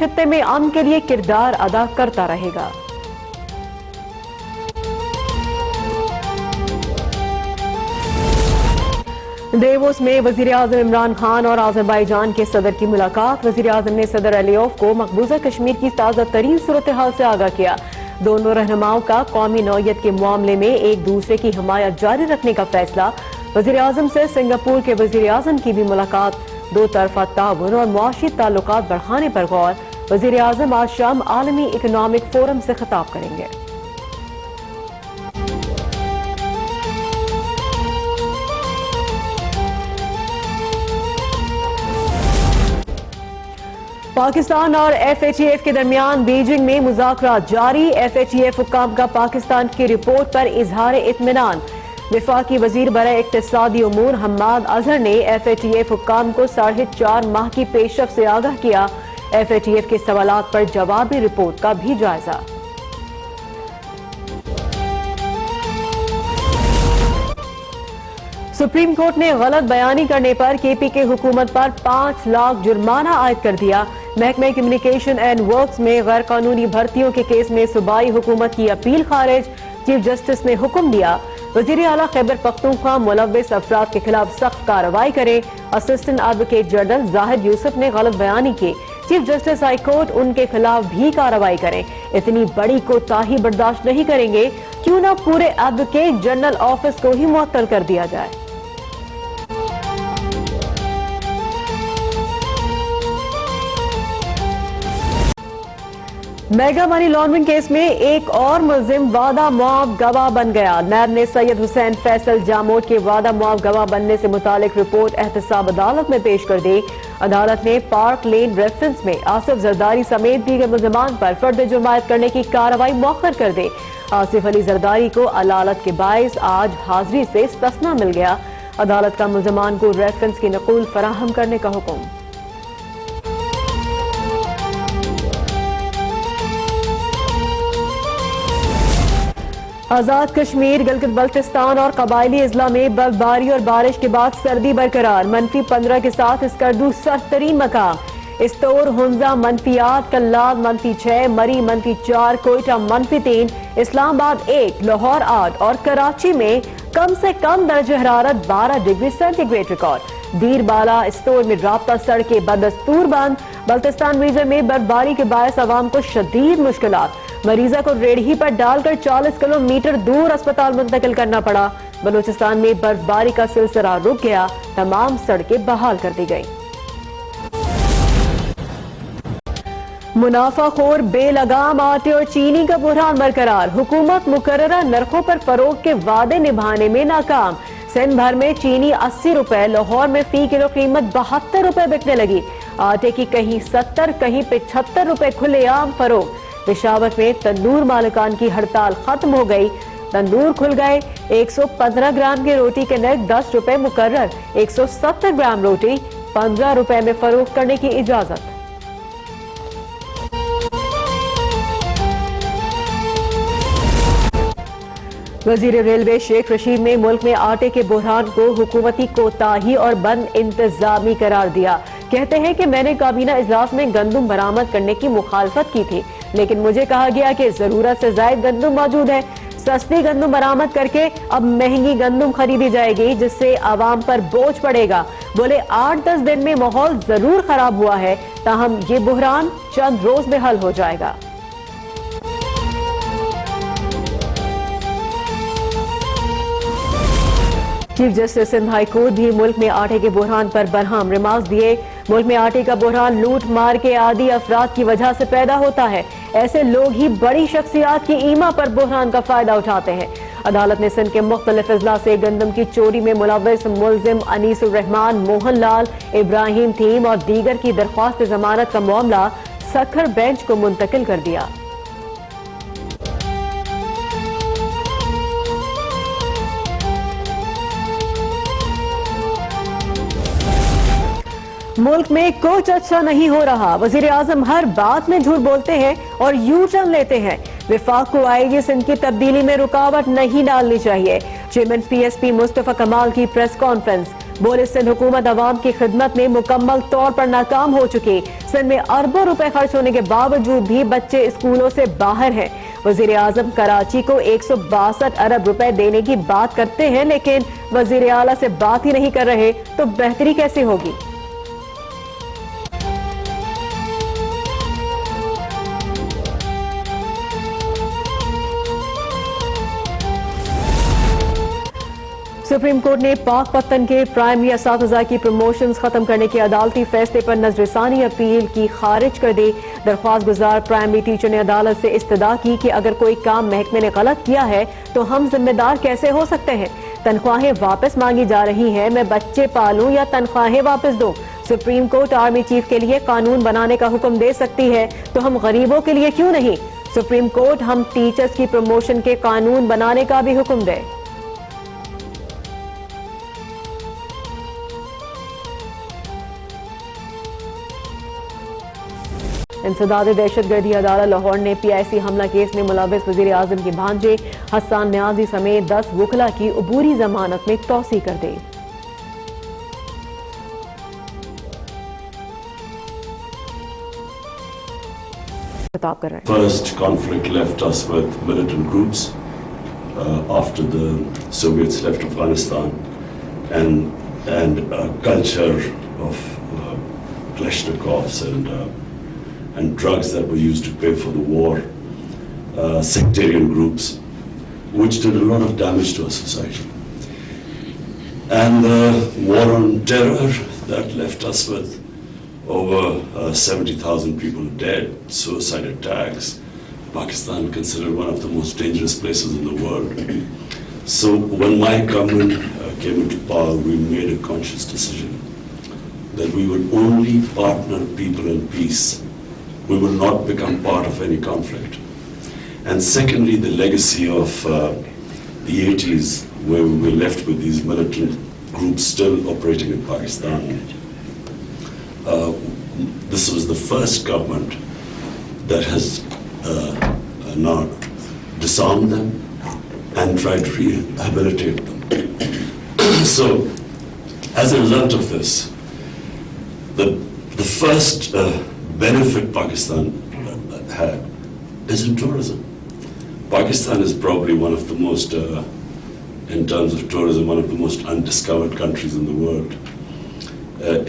खित्ते में अमन के लिए किरदार अदा करता रहेगा। देवोस में वजीर-ए-आज़म इमरान खान और आज़रबाईजान के सदर की मुलाकात। वजीर-ए-आज़म ने सदर अलियोफ को मकबूजा कश्मीर की ताज़ा तरीन सूरत हाल से आगाह किया। दोनों रहनुमाओं का कौमी नौयत के मामले में एक दूसरे की हिमायत जारी रखने का फैसला। वजीर-ए-आज़म से सिंगापुर के वजीर-ए-आज़म की भी मुलाकात। दो तरफा ताउन और मुआशी ताल्लुकात बढ़ाने पर गौर। वजीर-ए-आज़म आज शाम आलमी इकोनॉमिक फोरम से खिताब करेंगे। पाकिस्तान और FATF के दरमियान बीजिंग में मुज़ाकरात जारी। FATF हुक्काम का पाकिस्तान की रिपोर्ट पर इजहार इत्मीनान। विफाकी वजीर बरे इक्तिसादी उमूर हम्माद अजहर ने FATF हुक्काम को 4.5 माह की पेशरफ से आगाह किया। FATF के सवालात पर जवाबी रिपोर्ट का भी जायजा। सुप्रीम कोर्ट ने गलत बयानी करने पर KPK हुकूमत पर 5 लाख जुर्माना आयद कर दिया। महकमे कम्युनिकेशन एंड वर्क्स में गैर कानूनी भर्तियों के केस में सूबाई हुकूमत की अपील खारिज। चीफ जस्टिस ने हुक्म दिया वजीर आला खैबर पख्तूनख्वा मुलव्विस अफराद के खिलाफ सख्त कार्रवाई करे। Assistant advocate general Zahid Yusuf ने गलत बयानी की। चीफ जस्टिस हाई कोर्ट उनके खिलाफ भी कार्रवाई करें। इतनी बड़ी कोताही बर्दाश्त नहीं करेंगे। क्यों ना पूरे एडवोकेट जनरल ऑफिस को ही मुअत्तल कर दिया जाए। मेगा मनी लॉन्ड्रिंग केस में एक और मुलजिम वादा मुआव गवाह बन गया। नैब ने सैयद हुसैन फैसल जामोद के वादा मुआव गवाह बनने से मुतालिक रिपोर्ट एहतसाब अदालत में पेश कर दी। अदालत ने पार्क लेन रेफरेंस में आसिफ जरदारी समेत दीगर मुलजमान पर फर्द जुर्मायत करने की कार्रवाई मौखर कर दी। आसिफ अली जरदारी को अदालत के बायस आज हाजिरी से इस्तिस्ना मिल गया। अदालत का मुलजमान को रेफरेंस की नकूल फराहम करने का हुक्म। आजाद कश्मीर, गिलगित बल्तिस्तान और कबायली अजला में बर्फबारी और बारिश के बाद सर्दी बरकरार। -15 के साथ स्कर्दू सर्दतरीन मकाम। इस्तोर, हुंजा -8, कल्लाद -6, मरी -4, कोयटा -3, इस्लामाबाद 1, लाहौर 8 और कराची में कम से कम दर्जे हरारत 12 degree centigrade record. Dir Bala, store में राब्ता सड़कें बदस्तूर बंद। बल्तिस्तान रीजन में बर्फबारी के बायस अवाम को शदीद मुश्किलात। मरीजा को रेढ़ी पर डालकर 40 किलोमीटर दूर अस्पताल मुंतकिल करना पड़ा। बलूचिस्तान में बर्फबारी का सिलसिला रुक गया। तमाम सड़कें बहाल कर दी गई। मुनाफाखोर बेलगाम आटे और चीनी का बुरहान बरकरार। हुकूमत मुकर्ररा नरखों पर फरोख के वादे निभाने में नाकाम। सिंध भर में चीनी 80 रुपए, लाहौर में फी किलो कीमत 72 रुपए बिकने लगी। आटे की कहीं 70 कहीं 75 रुपए खुलेआम फरोख। पेशावर में तंदूर मालिकान की हड़ताल खत्म हो गई। तंदूर खुल गए। 115 ग्राम की रोटी के नर्ख 10 रुपए मुकर्रर। 170 ग्राम रोटी 15 रुपए में फरोख्त करने की इजाजत। वजीर रेलवे शेख रशीद ने मुल्क में आटे के बुरहान को हुकूमती कोताही और बंद इंतजामी करार दिया। कहते हैं कि मैंने काबीना इजलास में गंदम बरामद करने की मुखालफत की थी, लेकिन मुझे कहा गया कि जरूरत से ज्यादा गंदम मौजूद है। सस्ती गंदम बरामद करके अब महंगी गंदम खरीदी जाएगी, जिससे आवाम पर बोझ पड़ेगा। बोले 8-10 दिन में माहौल जरूर खराब हुआ है, ताहम ये बुहरान चंद रोज में हल हो जाएगा। Chief justice Sindh high court भी मुल्क में आटे के बुरहान पर बरहम रिमार्क्स दिए। मुल्क में आटे का बुरहान लूट मार के आदि अफराद की वजह से पैदा होता है। ऐसे लोग ही बड़ी शख्सियात की ईमा पर बुरहान का फायदा उठाते हैं। अदालत ने सिंध के मुख्तलिफ अजला से गंदम की चोरी में मुलव्विस मुलजिम अनीसुर रहमान, मोहन लाल, इब्राहिम थीम और दीगर की दरख्वास्त जमानत का मामला सखर बेंच को मुंतकिल कर दिया। मुल्क में कुछ अच्छा नहीं हो रहा। वजीर आजम हर बात में झूठ बोलते हैं और यू टर्न लेते हैं। विफाक को आईजी सिंध की तब्दीली में रुकावट नहीं डालनी चाहिए। चेयरमैन PSP मुस्तफा कमाल की प्रेस कॉन्फ्रेंस। बोले सिंध हुकूमत अवाम की खिदमत में मुकम्मल तौर पर नाकाम हो चुकी। सिंध में अरबों रुपए खर्च होने के बावजूद भी बच्चे स्कूलों से बाहर हैं। वजीर आजम कराची को 162 अरब रुपए देने की बात करते हैं, लेकिन वजीर आला से बात ही नहीं कर रहे, तो बेहतरी कैसे होगी। सुप्रीम कोर्ट ने पाक पत्तन के प्राइमरी असातिज़ा की प्रमोशंस खत्म करने के अदालती फैसले पर नजरसानी अपील की खारिज कर दी। दरख्वास्त गुजार प्राइमरी टीचर ने अदालत से इस्तदा की कि अगर कोई काम महकमे ने गलत किया है तो हम जिम्मेदार कैसे हो सकते हैं। तनख्वाहें वापस मांगी जा रही हैं, मैं बच्चे पालूं या तनख्वाहें वापस दूं। सुप्रीम कोर्ट आर्मी चीफ के लिए कानून बनाने का हुक्म दे सकती है, तो हम गरीबों के लिए क्यों नहीं। सुप्रीम कोर्ट हम टीचर्स की प्रमोशन के कानून बनाने का भी हुक्म दे। इंसदाद दहशतगर्दी अदालत लाहौर ने PIC हमला केस में मुलविस वजीर आजम के भांजे हसन न्याजी समेत 10 वकला की अबूरी जमानत में तौसी कर दी। First conflict left us with militant groups after the Soviets left Afghanistan, and a culture of Kalashnikovs and drugs that were used to pay for the war, sectarian groups, which did a lot of damage to our society. And the war on terror that left us with over 70,000 people dead, suicide attacks, Pakistan considered one of the most dangerous places in the world. So when my government came into power, we made a conscious decision that we will only partner people in peace. We will not become part of any conflict. And secondly, the legacy of the 80s, where we were left with these militant groups still operating in Pakistan. This was the first government that has now disarmed them and tried to rehabilitate them. So, as a result of this, the first benefit Pakistan had is in tourism. Pakistan is probably one of the most, in terms of tourism, one of the most undiscovered countries in the world.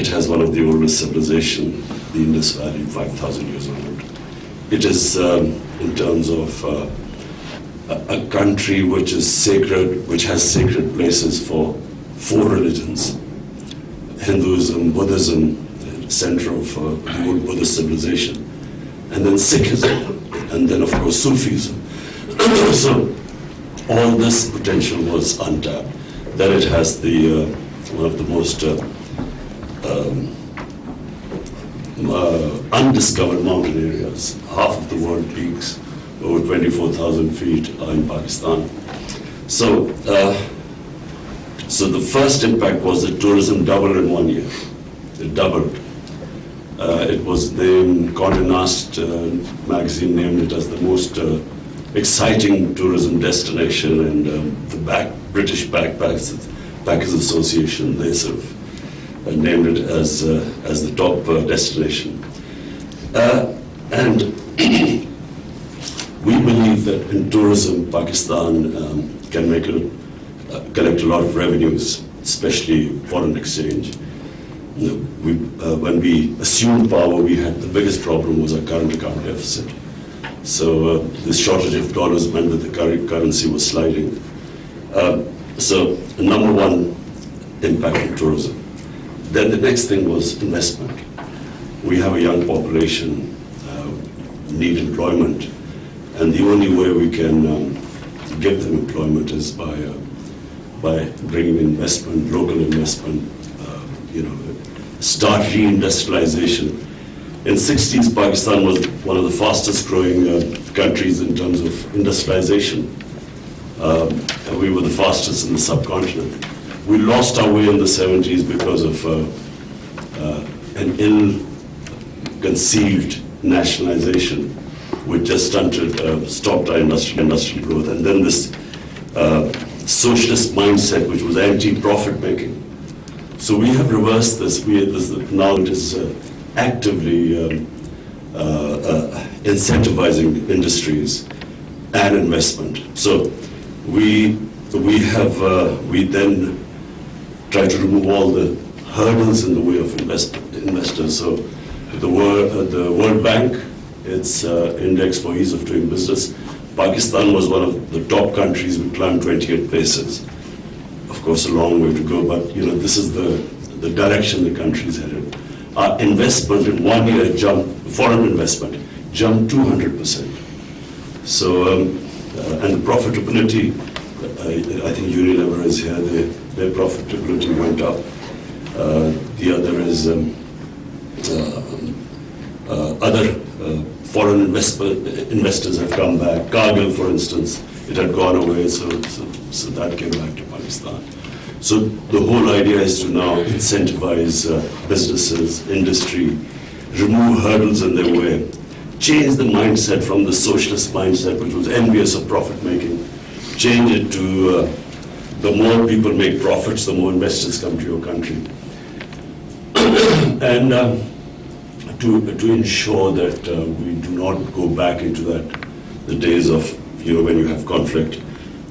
It has one of the oldest civilizations, the Indus Valley, 5,000 years old. It is, in terms of a country which is sacred, which has sacred places for 4 religions: Hinduism, Buddhism, center of the old Buddhist civilization, and then Sikhism, and then of course Sufism. So all this potential was untapped. Then it has the one of the most undiscovered mountain areas. Half of the world peaks, over 24,000 feet, are in Pakistan. So so the first impact was that tourism doubled in 1 year. It doubled. It was named, Condé Nast magazine named it as the most exciting tourism destination, and the British Backpackers Association, they sort of named it as the top destination. And we believe that in tourism, Pakistan can collect a lot of revenues, especially foreign exchange. When we assumed power, the biggest problem was our current account deficit. So the shortage of dollars meant that the currency was sliding. So number one impact on tourism. Then the next thing was investment. We have a young population, need employment, and the only way we can give them employment is by bringing investment, local investment. Start reindustrialization. In the 60s, Pakistan was one of the fastest growing countries in terms of industrialization. And we were the fastest in the subcontinent. We lost our way in the 70s because of an ill-conceived nationalization, which just stopped our industrial growth. And then this socialist mindset, which was anti-profit making. So we have reversed this. Now it is actively incentivizing industries and investment. So we then try to remove all the hurdles in the way of investors. So the World Bank, its index for ease of doing business, Pakistan was one of the top countries. We climbed 28 places. Of course, a long way to go, but this is the direction the country is headed. Our investment in 1 year foreign investment jumped 200%. So, and the profitability, I think Unilever is here, their profitability went up. The other is other foreign investors have come back. Cargill, for instance, it had gone away, so that came back to Pakistan. So the whole idea is to now incentivize businesses, industry, remove hurdles in their way, change the mindset from the socialist mindset, which was envious of profit making, change it to the more people make profits, the more investors come to your country. And to ensure that we do not go back into the days of, when you have conflict.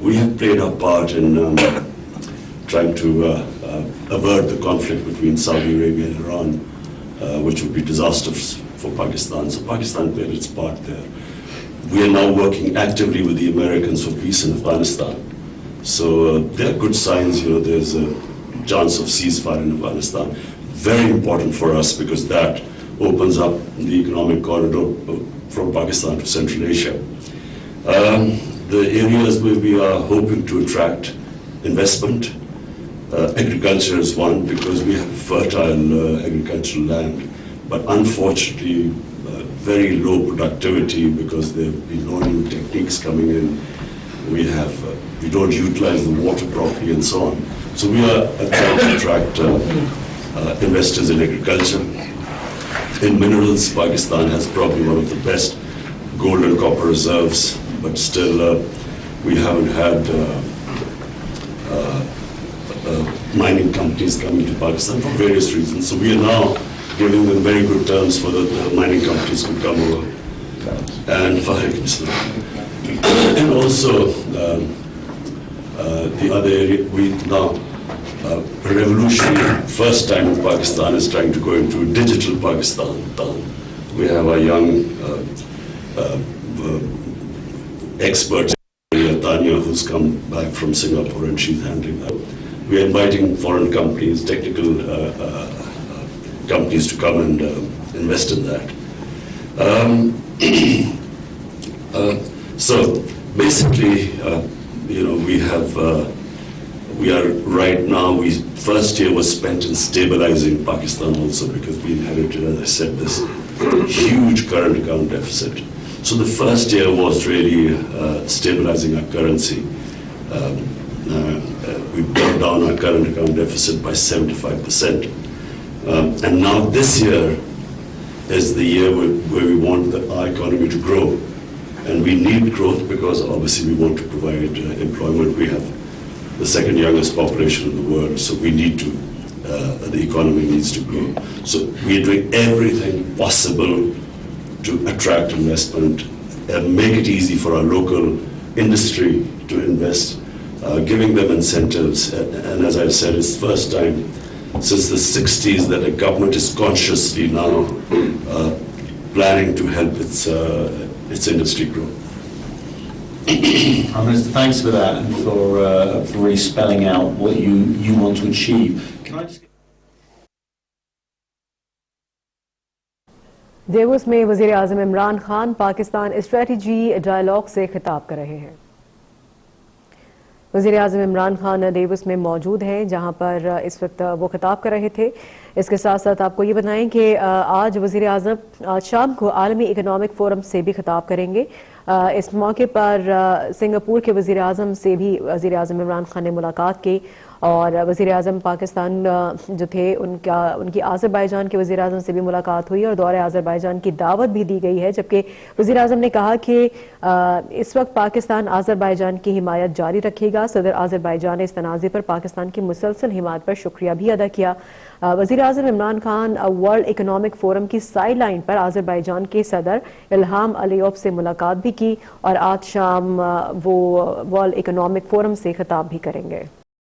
We have played our part in trying to avert the conflict between Saudi Arabia and Iran, which would be disastrous for Pakistan. So Pakistan played its part there. We are now working actively with the Americans for peace in Afghanistan. So there are good signs, there's a chance of ceasefire in Afghanistan. Very important for us because that opens up the economic corridor from Pakistan to Central Asia. The areas where we are hoping to attract investment, agriculture is one because we have fertile agricultural land, but unfortunately very low productivity because there have been no new techniques coming in. We don't utilize the water properly and so on. So we are trying to attract investors in agriculture. In minerals, Pakistan has probably one of the best gold and copper reserves, but still we haven't had mining companies coming to Pakistan for various reasons. So we are now giving them very good terms for the mining companies to come over. And and also the other area, we now a revolutionary first time in Pakistan is trying to go into digital Pakistan. We have a young expert, Tanya, who's come back from Singapore, and she's handling that. We are inviting foreign companies, technical companies to come and invest in that. So basically, we are right now, first year was spent in stabilizing Pakistan also because we inherited, as I said, this huge current account deficit. So the first year was really stabilizing our currency. We brought down our current account deficit by 75%. And now this year is the year where we want our economy to grow. And we need growth because obviously we want to provide employment. We have the second youngest population in the world, so we need to, the economy needs to grow. So we are doing everything possible to attract investment, make it easy for our local industry to invest, giving them incentives. And as I said, it's the first time since the 60s that a government is consciously now planning to help its industry grow. Minister, thanks for that and for really spelling out what you want to achieve. Can I just... Davos में वज़ीर आज़म Imran Khan Pakistan strategy dialogue से खिताब कर रहे हैं। वज़ीर आज़म इमरान खान देवोस में मौजूद हैं, जहां पर इस वक्त वो खिताब कर रहे थे। इसके साथ साथ आपको ये बताएं कि आज वज़ीर आज़म आज शाम को आलमी इकनॉमिक फोरम से भी खिताब करेंगे। इस मौके पर सिंगापुर के वज़ीर आज़म से भी वज़ीर आज़म इमरान खान ने मुलाकात की और वज़ीर आज़म पाकिस्तान जो थे उनकी आज़रबाईजान के वज़ीर आज़म से भी मुलाकात हुई और दौरे आज़रबाईजान की दावत भी दी गई है, जबकि वज़ीर आज़म ने कहा कि इस वक्त पाकिस्तान आज़रबाईजान की हिमायत जारी रखेगा। सदर आज़रबाईजान ने इस तनाज़े पर पाकिस्तान की मुसलसल हिमायत पर शुक्रिया भी अदा किया। वज़ीर आज़म Imran Khan World Economic Forum की साइड लाइन पर आज़रबाईजान के सदर इल्हाम अलीयोव से मुलाकात भी की और आज शाम वो वर्ल्ड इकोनॉमिक फोरम से खिताब भी करेंगे।